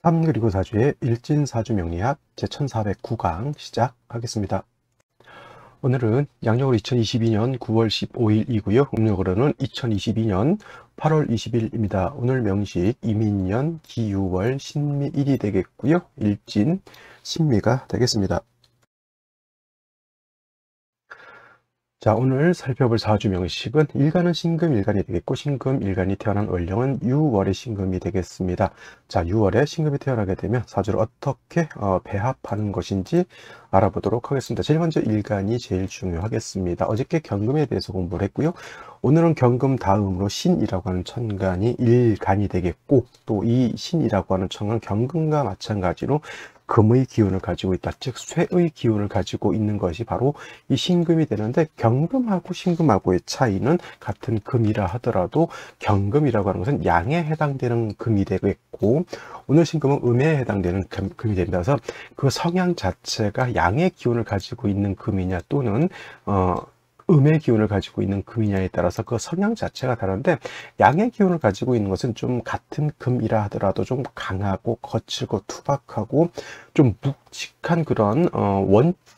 3 그리고 4주의 일진사주 명리학 제1409강 시작하겠습니다. 오늘은 양력으로 2022년 9월 15일이고요. 음력으로는 2022년 8월 20일입니다. 오늘 명식 이민년 기유월 신미일이 되겠고요. 일진 신미가 되겠습니다. 자, 오늘 살펴볼 사주 명식은 일간은 신금일간이 되겠고, 신금일간이 태어난 월령은 유월의 신금이 되겠습니다. 자, 유월에 신금이 태어나게 되면 사주를 어떻게 배합하는 것인지 알아보도록 하겠습니다. 제일 먼저 일간이 제일 중요하겠습니다. 어저께 경금에 대해서 공부를 했고요. 오늘은 경금 다음으로 신이라고 하는 천간이 일간이 되겠고, 또 이 신이라고 하는 천간 경금과 마찬가지로 금의 기운을 가지고 있다. 즉 쇠의 기운을 가지고 있는 것이 바로 이 신금이 되는데, 경금하고 신금하고의 차이는 같은 금이라 하더라도 경금이라고 하는 것은 양에 해당되는 금이 되겠고, 오늘 신금은 음에 해당되는 금이 됩니다. 그래서 그 성향 자체가 양의 기운을 가지고 있는 금이냐 또는 음의 기운을 가지고 있는 금이냐에 따라서 그 성향 자체가 다른데, 양의 기운을 가지고 있는 것은 좀 같은 금이라 하더라도 좀 강하고 거칠고 투박하고 좀 묵직한 그런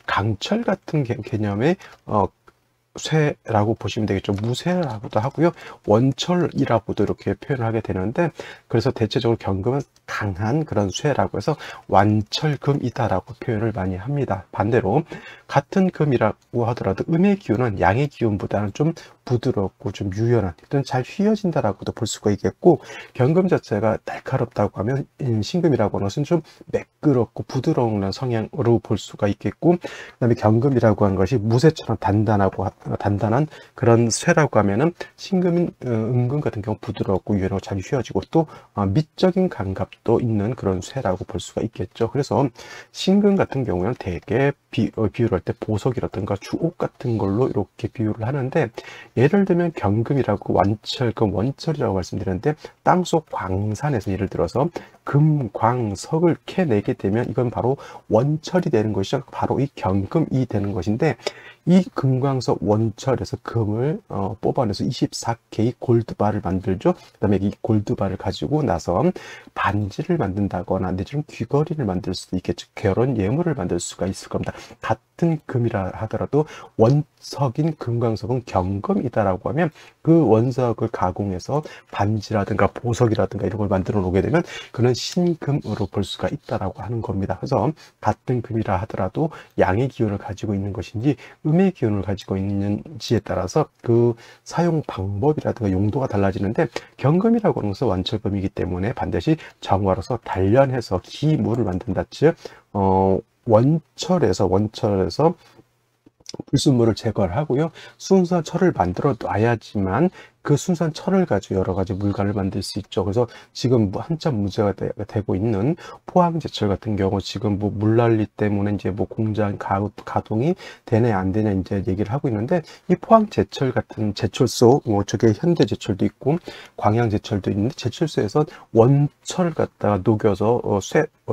강철 같은 개념의 쇠라고 보시면 되겠죠. 무쇠라고도 하고요. 원철이라고도 이렇게 표현을 하게 되는데, 그래서 대체적으로 경금은 강한 그런 쇠라고 해서 완철금이다라고 표현을 많이 합니다. 반대로 같은 금이라고 하더라도 음의 기운은 양의 기운보다는 좀 부드럽고 좀 유연한, 잘 휘어진다라고도 볼 수가 있겠고, 경금 자체가 날카롭다고 하면 신금이라고 하는 것은 좀 매끄럽고 부드러운 성향으로 볼 수가 있겠고, 그다음에 경금이라고 하는 것이 무쇠처럼 단단한 그런 쇠라고 하면은 신금은 은금 같은 경우 부드럽고 유연하고 잘 휘어지고 또 미적인 감각도 있는 그런 쇠라고 볼 수가 있겠죠. 그래서 신금 같은 경우에는 대개 비유를 할 때 보석이라든가 주옥 같은 걸로 이렇게 비유를 하는데, 예를 들면 경금이라고 완철금, 원철이라고 말씀드렸는데, 땅속 광산에서 예를 들어서 금, 광, 석을 캐내게 되면 이건 바로 원철이 되는 것이죠. 바로 이 경금이 되는 것인데, 이 금광석 원철에서 금을 뽑아내서 24K 골드바를 만들죠. 그 다음에 이 골드바를 가지고 나서 반지를 만든다거나 내지는 귀걸이를 만들 수도 있겠죠. 결혼 예물을 만들 수가 있을 겁니다. 같은 금이라 하더라도 원석인 금광석은 경금이다라고 하면 그 원석을 가공해서 반지라든가 보석이라든가 이런 걸 만들어 놓게 되면 그는 신금으로 볼 수가 있다라고 하는 겁니다. 그래서 같은 금이라 하더라도 양의 기운을 가지고 있는 것인지 음의 기운을 가지고 있는지에 따라서 그 사용 방법이라든가 용도가 달라지는데, 경금이라고 하는 것은 완철금이기 때문에 반드시 정화로서 단련해서 기물을 만든다. 즉 원철에서 불순물을 제거를 하고요. 순수한 철을 만들어 놔야지만 그 순수한 철을 가지고 여러 가지 물건을 만들 수 있죠. 그래서 지금 한참 문제가 되고 있는 포항제철 같은 경우, 지금 뭐 물난리 때문에 이제 뭐 공장 가동이 되냐 안 되냐 이제 얘기를 하고 있는데, 이 포항제철 같은 제철소, 뭐 저게 현대제철도 있고 광양제철도 있는데, 제철소에서 원철을 갖다가 녹여서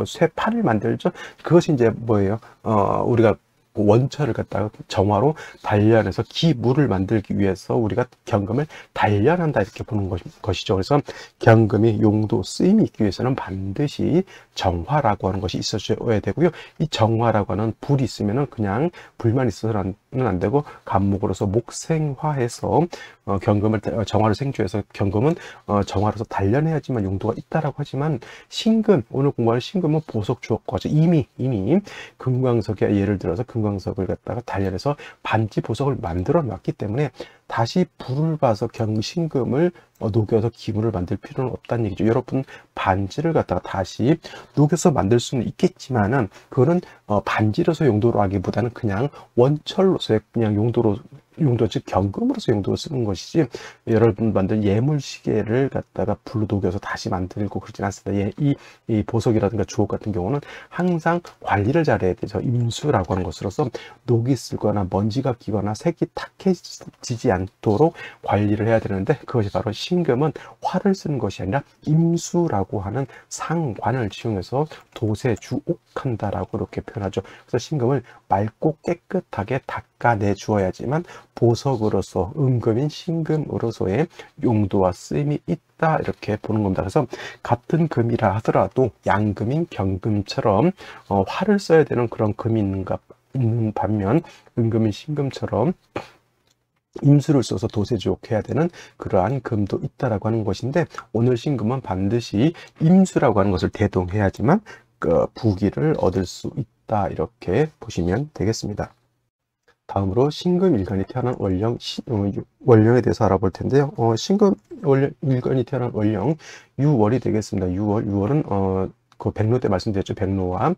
쇠판을 만들죠. 그것이 이제 뭐예요? 우리가 원철을 갖다가 정화로 단련해서 기물을 만들기 위해서 우리가 경금을 단련한다 이렇게 보는 것이죠. 그래서 경금이 용도 쓰임이 있기 위해서는 반드시 정화라고 하는 것이 있어줘야 되고요. 이 정화라고 하는 불이 있으면은 그냥 불만 있어서는 안 되고, 간목으로서 목생화해서 경금을 정화를 생주해서 경금은 정화로서 단련해야지만 용도가 있다라고 하지만, 신금, 오늘 공부하는 신금은 보석 주옥과죠. 이미 금광석에 예를 들어서 금광석을 갖다가 단련해서 반지 보석을 만들어 놨기 때문에 다시 불을 봐서 신금을 녹여서 기물을 만들 필요는 없다는 얘기죠. 여러분, 반지를 갖다가 다시 녹여서 만들 수는 있겠지만은 그거는 반지로서 용도로 하기보다는 그냥 원철로서의 그냥 용도, 즉 경금으로서 용도로 쓰는 것이지, 여러분 만든 예물 시계를 갖다가 불로 녹여서 다시 만들고 그러진 않습니다. 이 보석이라든가 주옥 같은 경우는 항상 관리를 잘해야 되죠. 임수라고 하는 것으로서 녹이 슬거나 먼지가 끼거나 색이 탁해지지 않도록 관리를 해야 되는데, 그것이 바로 신금은 활을 쓰는 것이 아니라 임수라고 하는 상관을 지용해서 도세 주옥한다라고 이렇게 표현하죠. 그래서 신금을 맑고 깨끗하게 깎아내 주어야지만 보석으로서 음금인 신금으로서의 용도와 쓰임이 있다 이렇게 보는 겁니다. 그래서 같은 금이라 하더라도 양금인 경금처럼 활을 써야 되는 그런 금이 있는 반면 음금인 신금처럼 임수를 써서 도세주옥해야 되는 그러한 금도 있다라고 하는 것인데, 오늘 신금은 반드시 임수라고 하는 것을 대동해야지만 그 부귀를 얻을 수 있다 이렇게 보시면 되겠습니다. 다음으로 신금일간이 태어난 월령에 대해서 알아볼 텐데요. 신금일간이 태어난 월령 유월이 되겠습니다. 6월은 그 백로 때 말씀드렸죠. 백로와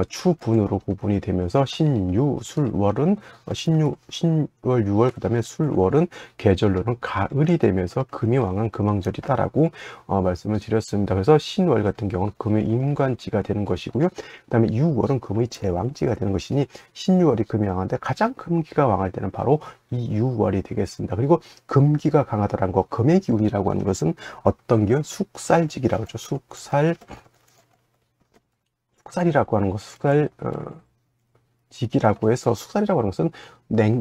추분으로 구분이 되면서 신유, 술월은 신월, 6월, 그 다음에 술월은 계절로는 가을이 되면서 금이 왕한 금왕절이다라고 말씀을 드렸습니다. 그래서 신월 같은 경우는 금의 임관지가 되는 것이고요. 그 다음에 6월은 금의 제왕지가 되는 것이니 신유월이 금이 왕한데 가장 금기가 왕할 때는 바로 이 6월이 되겠습니다. 그리고 금기가 강하다는 것, 금의 기운이라고 하는 것은 어떤 기운? 숙살직이라고 하죠. 숙살이라고 하는 것, 직이라고 해서 숙살이라고 하는 것은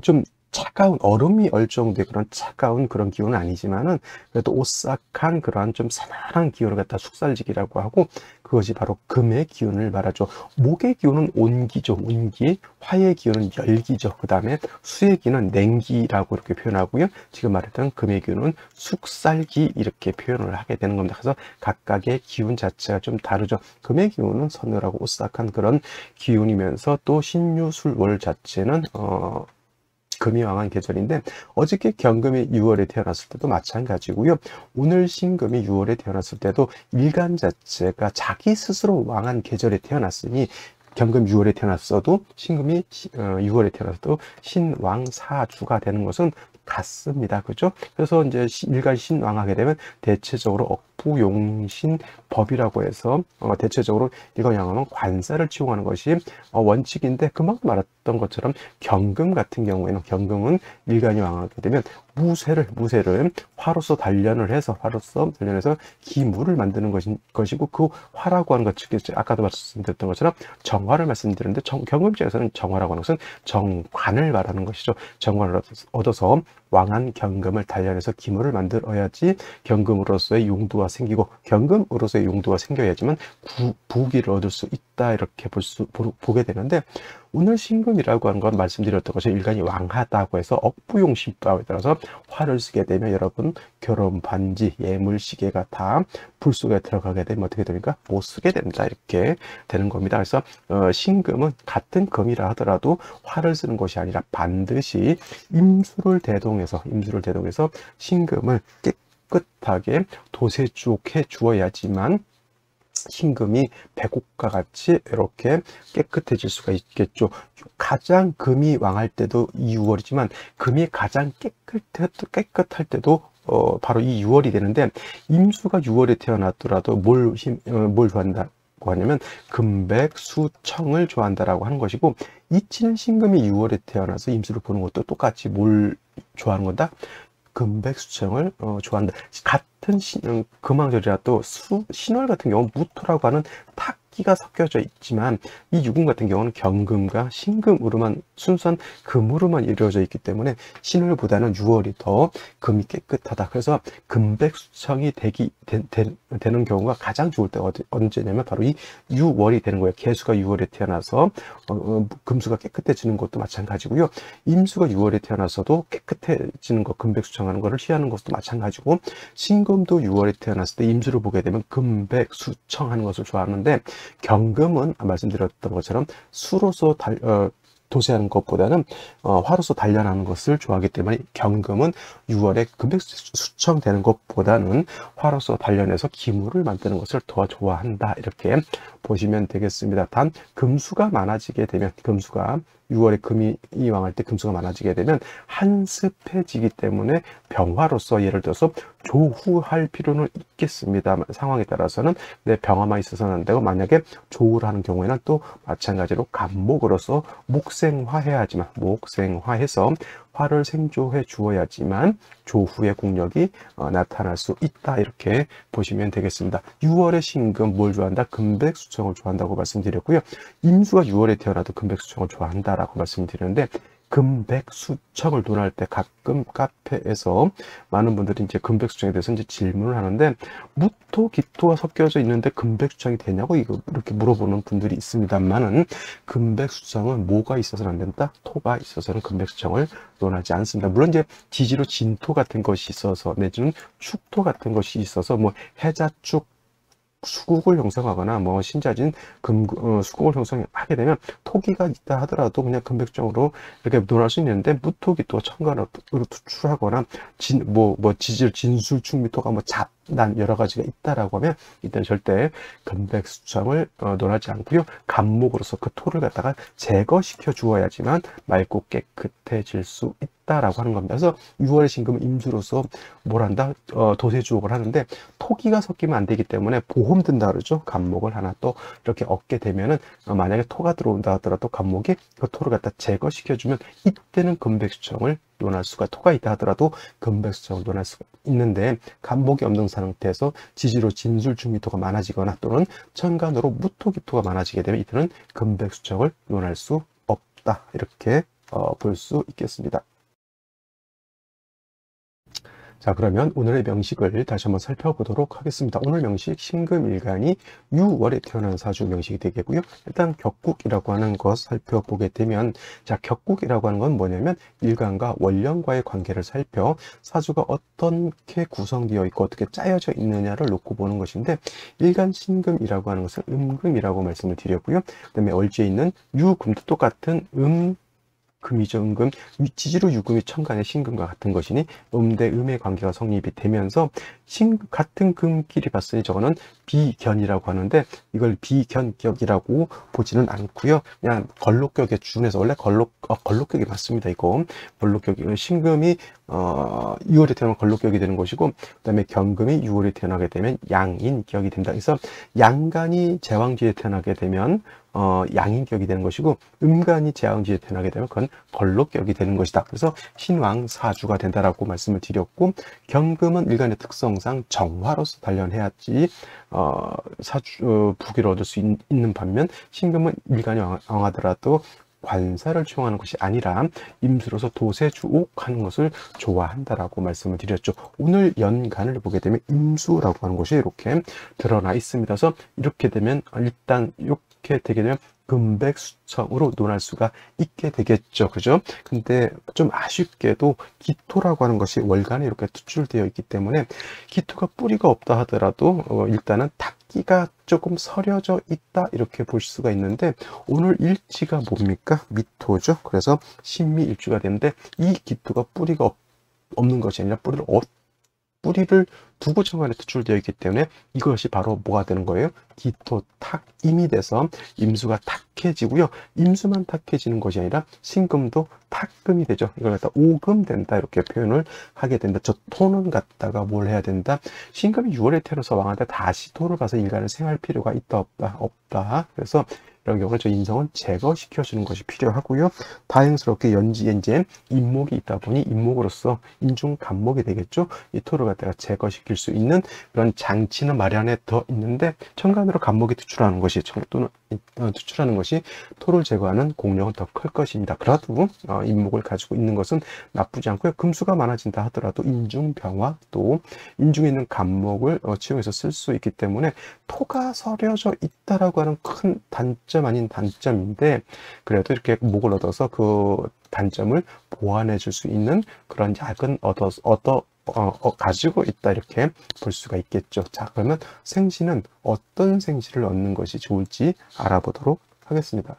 좀 차가운, 얼음이 얼 정도의 그런 차가운 그런 기운은 아니지만은 그래도 오싹한 그러한 좀 사나한 기운을 갖다 숙살직이라고 하고, 그것이 바로 금의 기운을 말하죠. 목의 기운은 온기죠. 온기. 화의 기운은 열기죠. 그 다음에 수의 기운은 냉기라고 이렇게 표현하고요. 지금 말했던 금의 기운은 숙살기 이렇게 표현을 하게 되는 겁니다. 그래서 각각의 기운 자체가 좀 다르죠. 금의 기운은 서늘하고 오싹한 그런 기운이면서 또 신유술월 자체는 금이 왕한 계절인데, 어저께 경금이 6월에 태어났을 때도 마찬가지고요. 오늘 신금이 6월에 태어났을 때도 일간 자체가 자기 스스로 왕한 계절에 태어났으니 경금 6월에 태어났어도 신금이 6월에 태어났어도 신왕사주가 되는 것은 같습니다. 그죠? 그래서 이제 일간 신왕하게 되면 대체적으로 억부용신 법이라고 해서 대체적으로 일간 양하면 관사를 치용하는 것이 원칙인데, 금방 말했던 것처럼 경금 같은 경우에는, 경금은 일간이 왕하게 되면 무쇠를 화로서 단련을 해서 기물을 만드는 것이고, 그 화라고 하는 것, 즉 아까도 말씀드렸던 것처럼 정화를 말씀드렸는데, 경금지에서는 정화라고 하는 것은 정관을 말하는 것이죠. 정관을 얻어서 왕한 경금을 단련해서 기물을 만들어야지 경금으로서의 용도가 생기고, 경금으로서의 용도가 생겨야지만 부귀를 얻을 수 있다 이렇게 보게 되는데, 오늘 신금이라고 하는 건 말씀드렸던 것이 일간이 왕하다고 해서 억부용신법에 따라서 화를 쓰게 되면 여러분 결혼 반지, 예물, 시계가 다 불 속에 들어가게 되면 어떻게 됩니까? 못 쓰게 된다 이렇게 되는 겁니다. 그래서 신금은 같은 금이라 하더라도 화를 쓰는 것이 아니라 반드시 임수를 대동해서 신금을 깨끗하게 도세주옥해 주어야지만 신금이 백옥과 같이 이렇게 깨끗해질 수가 있겠죠. 가장 금이 왕할 때도 이 6월이지만 금이 가장 깨끗할 때도 바로 이 6월이 되는데, 임수가 6월에 태어났더라도 뭘 좋아한다고 하냐면 금백수청을 좋아한다라고 하는 것이고, 이치는 신금이 6월에 태어나서 임수를 보는 것도 똑같이 뭘 좋아하는 거다? 금백수청을 좋아한다. 같은 금왕절이라도 신월 같은 경우는 무토라고 하는 탁기가 섞여져 있지만, 이 유금 같은 경우는 경금과 신금으로만, 순수한 금으로만 이루어져 있기 때문에 신월보다는 6월이 더 금이 깨끗하다. 그래서 금백수청이 되는 경우가 가장 좋을 때가 언제냐면 바로 이 6월이 되는 거예요. 개수가 6월에 태어나서 금수가 깨끗해지는 것도 마찬가지고요. 임수가 6월에 태어나서도 깨끗해지는 것, 금백수청하는 것을 취하는 것도 마찬가지고, 신금도 6월에 태어났을 때 임수를 보게 되면 금백수청하는 것을 좋아하는데, 경금은 말씀드렸던 것처럼 수로서 도세하는 것보다는 화로서 단련하는 것을 좋아하기 때문에, 경금은 6월에 금백수청되는 것보다는 화로서 단련해서 기물을 만드는 것을 더 좋아한다 이렇게 보시면 되겠습니다. 단 금수가 많아지게 되면, 금수가 6월에 금이 왕할 때 금수가 많아지게 되면 한습해지기 때문에 병화로서 예를 들어서 조후할 필요는 있겠습니다. 상황에 따라서는 내 병화만 있어서는 안 되고, 만약에 조후를 하는 경우에는 또 마찬가지로 간목으로서 목생화해야지만, 목생화해서 화를 생조해 주어야지만 조후의 공력이 나타날 수 있다 이렇게 보시면 되겠습니다. 6월에 신금 뭘 좋아한다? 금백수청을 좋아한다고 말씀드렸고요. 임수가 6월에 태어나도 금백수청을 좋아한다라고 말씀드렸는데, 금백수청을 논할 때 가끔 카페에서 많은 분들이 이제 금백수청에 대해서 이제 질문을 하는데, 무토, 기토가 섞여져 있는데 금백수청이 되냐고 이렇게 물어보는 분들이 있습니다만은, 금백수청은 뭐가 있어서는 안 된다? 토가 있어서는 금백수청을 논하지 않습니다. 물론 이제 지지로 진토 같은 것이 있어서, 내지는 축토 같은 것이 있어서, 뭐 해자축 수국을 형성하거나 뭐 신자진 수국을 형성하게 되면 토기가 있다 하더라도 그냥 금백정으로 이렇게 논할 수 있는데, 무토기 또 천간으로 투출하거나 지질 진술충미토가 뭐 잡난 여러 가지가 있다라고 하면 이때는 절대 금백수청을 논하지 않고요. 간목으로서 그 토를 갖다가 제거시켜 주어야지만 맑고 깨끗해질 수 있다라고 하는 겁니다. 그래서 6월의 신금은 임수로서 뭘 한다? 도세주옥을 하는데, 토기가 섞이면 안 되기 때문에 보험 든다 그러죠. 간목을 하나 또 이렇게 얻게 되면은, 만약에 토가 들어온다 하더라도 간목이 그 토를 갖다 제거시켜주면 이때는 금백수청을 논할 수가, 토가 있다 하더라도 금백수청을 논할 수가 있는데, 간목이 없는 상태에서 지지로 진술중미토가 많아지거나 또는 천간으로 무토기토가 많아지게 되면 이때는 금백수청을 논할 수 없다, 이렇게 볼 수 있겠습니다. 자, 그러면 오늘의 명식을 다시 한번 살펴보도록 하겠습니다. 오늘 명식 신금일간이 6월에 태어난 사주 명식이 되겠고요. 일단 격국이라고 하는 것 살펴보게 되면, 자, 격국이라고 하는 건 뭐냐면 일간과 원령과의 관계를 살펴 사주가 어떻게 구성되어 있고 어떻게 짜여져 있느냐를 놓고 보는 것인데, 일간 신금이라고 하는 것은 음금이라고 말씀을 드렸고요. 그다음에 얼지에 있는 유금도 똑같은 금이죠. 음금, 지지로 유금이 천간의 신금과 같은 것이니 음대 음의 관계가 성립이 되면서 같은 금끼리 봤으니 저거는 비견이라고 하는데, 이걸 비견격이라고 보지는 않고요. 그냥 걸록격에 준해서, 원래 걸록격이 맞습니다. 이거 걸록격이, 신금이 6월에 태어나면 걸록격이 되는 것이고, 그다음에 경금이 6월에 태어나게 되면 양인격이 된다. 그래서 양간이 제왕지에 태어나게 되면 양인격이 되는 것이고, 음간이 제왕지에 태어나게 되면 그건 걸록격이 되는 것이다. 그래서 신왕사주가 된다라고 말씀을 드렸고, 경금은 일간의 특성상 정화로서 단련해야지 부귀를 얻을 수 있는 반면, 신금은 일간이 왕하더라도 관사를 취용하는 것이 아니라 임수로서 도세주옥하는 것을 좋아한다라고 말씀을 드렸죠. 오늘 연간을 보게 되면 임수라고 하는 것이 이렇게 드러나 있습니다. 그래서 이렇게 되면 일단 이렇게 되게 되면 금백수청으로 논할 수가 있게 되겠죠. 그죠? 근데 좀 아쉽게도 기토라고 하는 것이 월간에 이렇게 투출되어 있기 때문에, 기토가 뿌리가 없다 하더라도 일단은 탁기가 조금 서려져 있다, 이렇게 볼 수가 있는데, 오늘 일지가 뭡니까? 미토죠. 그래서 신미일주가 되는데, 이 기토가 뿌리가 없는 것이 아니라 뿌리를 두고 천간에 투출되어 있기 때문에 이것이 바로 뭐가 되는 거예요? 기토탁임이 돼서 임수가 탁해지고요. 임수만 탁해지는 것이 아니라 신금도 탁금이 되죠. 이걸 갖다 오금 된다, 이렇게 표현을 하게 된다. 저 토는 갖다가 뭘 해야 된다? 신금이 6월에 태어나서 왕한테 다시 토를 봐서 일간을 생할 필요가 있다 없다? 없다. 그래서 이런 경우는 저 인성은 제거시켜주는 것이 필요하고요. 다행스럽게 연지에 이제 인목이 있다 보니 인목으로서 인중간목이 되겠죠. 이 토를 갖다가 제거시킬 수 있는 그런 장치는 마련해 더 있는데, 천간으로 간목이 투출하는 것이 투출하는 것이 토를 제거하는 공력은 더 클 것입니다. 그래도 인목을 가지고 있는 것은 나쁘지 않고요. 금수가 많아진다 하더라도 인중병화, 또 인중에 있는 간목을 치용해서 쓸 수 있기 때문에 토가 서려져 있다라고 하는 큰 단점 아닌 단점인데, 그래도 이렇게 목을 얻어서 그 단점을 보완해 줄 수 있는 그런 약은 가지고 있다, 이렇게 볼 수가 있겠죠. 자, 그러면 생시는 어떤 생시를 얻는 것이 좋을지 알아보도록 하겠습니다.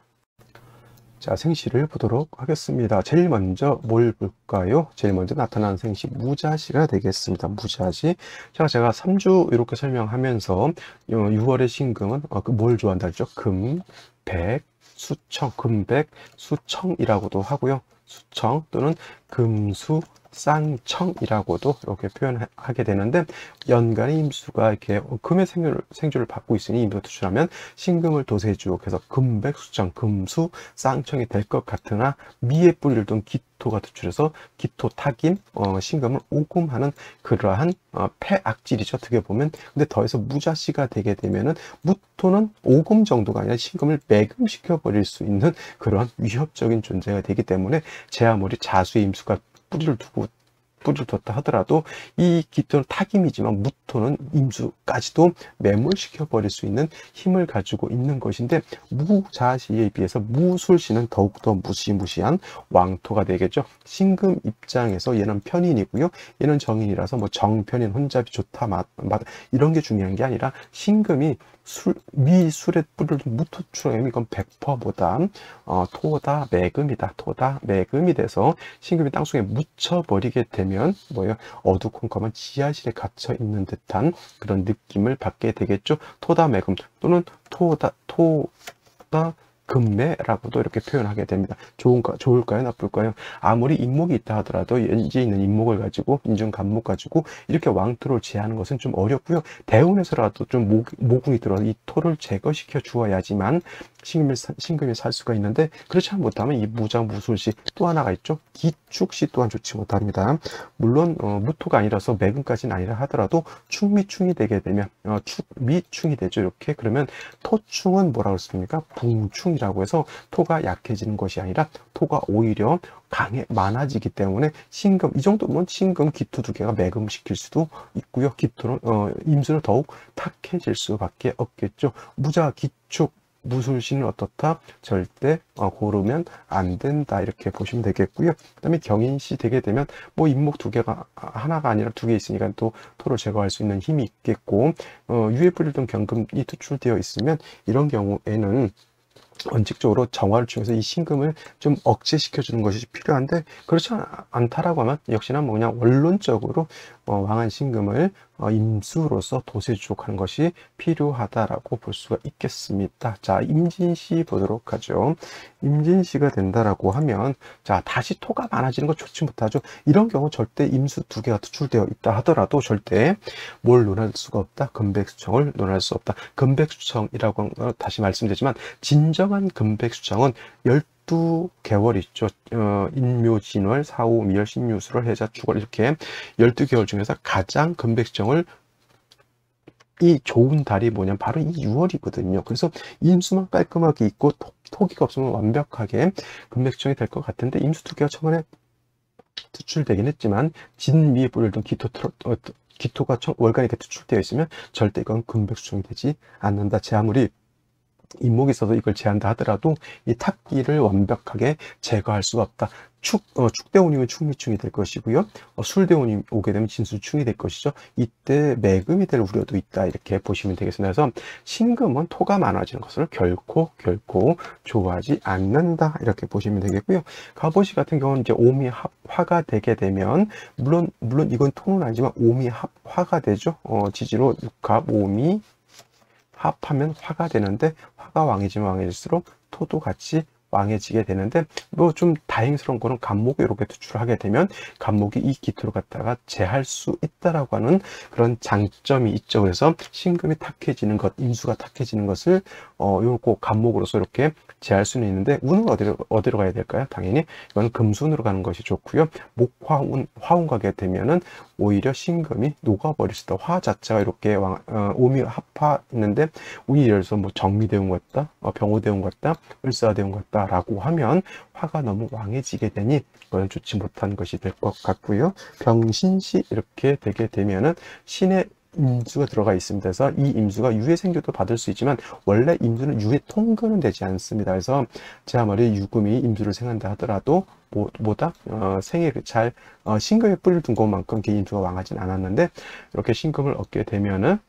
자, 생시를 보도록 하겠습니다. 제일 먼저 뭘 볼까요? 제일 먼저 나타나는 생시 무자시가 되겠습니다. 무자시. 제가 3주 이렇게 설명하면서 6월의 신금은 뭘 좋아한다 했죠? 금, 백, 수청, 금백, 수청이라고도 하고요. 수청 또는 금수, 쌍청이라고도 이렇게 표현하게 되는데, 연간의 임수가 이렇게 금의 생주를 받고 있으니 임수 투출하면 신금을 도세주옥해서 금백수청, 금수, 쌍청이 될 것 같으나, 미의 뿌리를 둔 기토가 투출해서 기토탁임, 신금을 오금하는 그러한 폐악질이죠. 어떻게 보면. 근데 더해서 무자시가 되게 되면은 무토는 오금 정도가 아니라 신금을 매금시켜 버릴 수 있는 그런 위협적인 존재가 되기 때문에 제 아무리 자수의 임수가 뿌리를 뒀다 하더라도 이 기토는 타김이지만 무토는 임수까지도 매몰시켜 버릴 수 있는 힘을 가지고 있는 것인데, 무자시에 비해서 무술시는 더욱더 무시무시한 왕토가 되겠죠. 신금 입장에서 얘는 편인이고요, 얘는 정인이라서 뭐 정편인, 혼잡이 좋다 이런 게 중요한 게 아니라, 신금이 미술에 뿌리를 무토출하면 이건 100%보다 토다 매금이다. 토다 매금이 돼서 신금이 땅속에 묻혀버리게 되면 뭐예요? 어두컴컴한 지하실에 갇혀 있는 듯한 그런 느낌을 받게 되겠죠. 토다 매금 또는 토다 금매라고도 이렇게 표현하게 됩니다. 좋을까요? 나쁠까요? 아무리 인목이 있다 하더라도 연지에 있는 인목을 가지고, 인중간목 가지고 이렇게 왕토를 제하는 것은 좀 어렵고요. 대운에서라도 좀 모궁이 들어서 이 토를 제거시켜 주어야지만 신금이 살 수가 있는데, 그렇지 못하면 이 무자 무술시 또 하나가 있죠. 기축시 또한 좋지 못합니다. 물론 무토가 아니라서 매금까지는 아니라 하더라도 축미충이 되게 되면 축미충이 되죠. 이렇게 그러면 토충은 뭐라고 했습니까? 붕충이라고 해서 토가 약해지는 것이 아니라 토가 오히려 많아지기 때문에 신금, 이 정도면 신금 기토 두 개가 매금시킬 수도 있고요. 기토는 임수는 더욱 탁해질 수밖에 없겠죠. 무자 기축 무술시는 어떻다? 절대 고르면 안 된다, 이렇게 보시면 되겠고요. 그 다음에 경인시 되게 되면 뭐 임목 두 개가 하나가 아니라 두 개 있으니까 또 토를 제거할 수 있는 힘이 있겠고, 유에 뿌리던 경금이 투출되어 있으면 이런 경우에는 원칙적으로 정화를 통해서 이 신금을 좀 억제시켜 주는 것이 필요한데, 그렇지 않다라고 하면 역시나 뭐 그냥 원론적으로 왕한 신금을 임수로서 도세주족하는 것이 필요하다라고 볼 수가 있겠습니다. 자, 임진시 보도록 하죠. 임진시가 된다라고 하면, 자, 다시 토가 많아지는 거 좋지 못하죠. 이런 경우 절대 임수 두 개가 투출되어 있다 하더라도 절대 뭘 논할 수가 없다? 금백수청을 논할 수 없다. 금백수청이라고 다시 말씀드리지만, 진정한 금백수청은 12개월 있죠. 인묘, 진월, 사오, 미열, 신유수를 해자, 축월, 이렇게 12개월 중에서 가장 금백수청을 이 좋은 달이 뭐냐면 바로 이 6월이거든요. 그래서 임수만 깔끔하게 있고 토기가 없으면 완벽하게 금백수청이 될 것 같은데, 임수 두 개가 처음에 투출되긴 했지만 진미에 뿌리던 기토가 월간에 이렇게 투출되어 있으면 절대 이건 금백수청이 되지 않는다. 제 아무리 임목이 있어서 이걸 제한다 하더라도 이 탁기를 완벽하게 제거할 수가 없다. 축대운이면 축미충이 될 것이고요. 술대운이 오게 되면 진술충이 될 것이죠. 이때 매금이 될 우려도 있다, 이렇게 보시면 되겠습니다. 그래서 신금은 토가 많아지는 것을 결코 좋아하지 않는다, 이렇게 보시면 되겠고요. 갑오시 같은 경우는 이제 오미 합화가 되게 되면, 물론 이건 토는 아니지만 오미 합화가 되죠. 지지로 육합 오미 합하면 화가 되는데, 화가 왕이지만 왕해질수록 토도 같이 왕해지게 되는데, 뭐 좀 다행스러운 거는 간목이 이렇게 투출하게 되면 간목이 이 기토를 갖다가 제할 수 있다라고 하는 그런 장점이 있죠. 그래서 신금이 탁해지는 것, 임수가 탁해지는 것을 요거 간목으로서 이렇게 제할 수는 있는데, 운은 어디로 가야 될까요? 당연히 이건 금순으로 가는 것이 좋고요. 목화운, 화운 가게 되면은 오히려 신금이 녹아버릴 수 있다. 화 자체가 이렇게 오미 합화 있는데, 운이 예를 들어서 뭐 정미대운 같다, 병호대운 같다, 을사대운 같다 라고 하면 화가 너무 왕해지게 되니 그건 좋지 못한 것이 될 것 같고요. 병신시 이렇게 되게 되면은 신의 임수가 들어가 있습니다. 그래서 이 임수가 유해 생교도 받을 수 있지만, 원래 임수는 유해 통근은 되지 않습니다. 그래서 제 아무리 유금이 임수를 생한다 하더라도 생에 신금에 뿌리를 둔 것만큼 그 임수가 왕하진 않았는데, 이렇게 신금을 얻게 되면은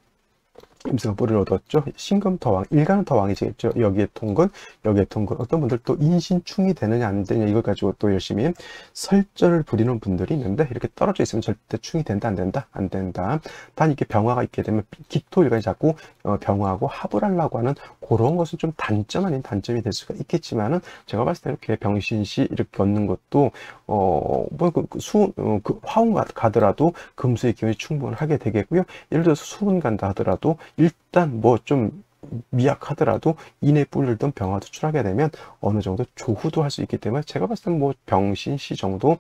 임수가 뿌리를 얻었죠. 신금 더 왕, 일간은 더 왕이지겠죠. 여기에 통근. 어떤 분들 또 인신충이 되느냐 안 되느냐 이걸 가지고 또 열심히 설전을 부리는 분들이 있는데, 이렇게 떨어져 있으면 절대 충이 된다 안 된다. 단 이렇게 병화가 있게 되면 기토 일간이 자꾸 병화하고 합을 하려고 하는 그런 것은 좀 단점 아닌 단점이 될 수가 있겠지만은, 제가 봤을 때 이렇게 병신시 이렇게 얻는 것도 화운 가더라도 금수의 기운이 충분하게 되겠고요. 예를 들어서 수운 간다 하더라도 일단 뭐 좀 미약하더라도 인에 뿌리던 병화 투출하게 되면 어느 정도 조후도 할 수 있기 때문에, 제가 봤을 때는 뭐 병신시 정도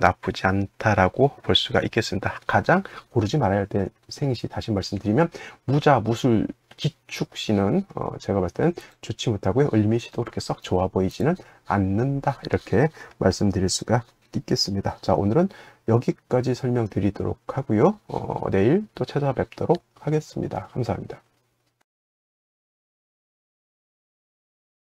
나쁘지 않다라고 볼 수가 있겠습니다. 가장 고르지 말아야 될 생시, 다시 말씀드리면 무자 무술 기축시는 제가 봤을 땐 좋지 못하고요. 을미시도 그렇게 썩 좋아 보이지는 않는다. 이렇게 말씀드릴 수가 있겠습니다. 자, 오늘은 여기까지 설명드리도록 하고요. 내일 또 찾아뵙도록 하겠습니다. 감사합니다.